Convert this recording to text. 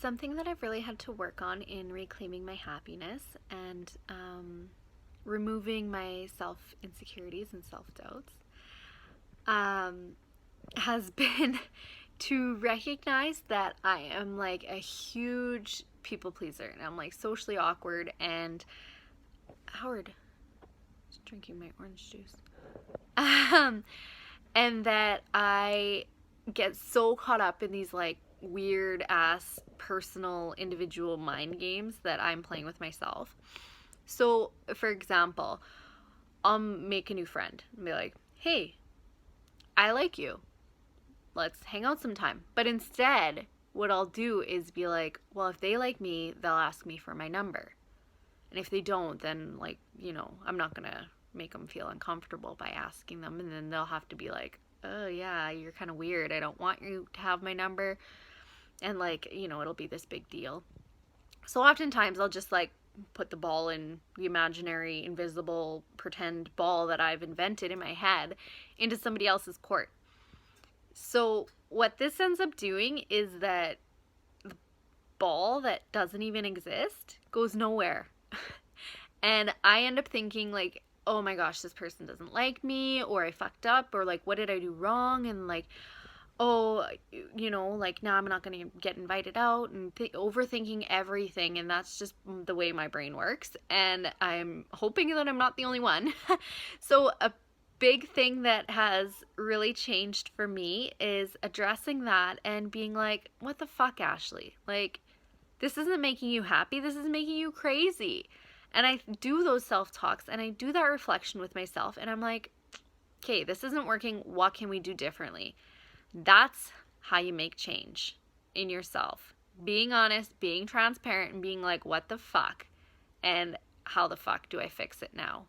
something that I've really had to work on in reclaiming my happiness and removing my self insecurities and self doubts has been to recognize that I am like a huge people pleaser and I'm like socially awkward. And Howard is drinking my orange juice. And that I get so caught up in these like weird ass personal individual mind games that I'm playing with myself. So, for example, I'll make a new friend and be like, hey, I like you. Let's hang out sometime. But instead, what I'll do is be like, well, if they like me, they'll ask me for my number. And if they don't, then, like, I'm not going to make them feel uncomfortable by asking them. And then they'll have to be like, oh, yeah, you're kind of weird. I don't want you to have my number. And, like, it'll be this big deal. So oftentimes I'll just, like, put the ball in the imaginary, invisible, pretend ball that I've invented in my head into somebody else's court. So what this ends up doing is that the ball that doesn't even exist goes nowhere. And I end up thinking like, oh my gosh, this person doesn't like me, or I fucked up, or like, what did I do wrong? And like, oh, like now I'm not going to get invited out, and overthinking everything. And that's just the way my brain works. And I'm hoping that I'm not the only one. So a big thing that has really changed for me is addressing that and being like, what the fuck, Ashley? Like, this isn't making you happy. This is making you crazy. And I do those self-talks and I do that reflection with myself. And I'm like, okay, this isn't working. What can we do differently? That's how you make change in yourself. Being honest, being transparent, and being like, what the fuck? And how the fuck do I fix it now?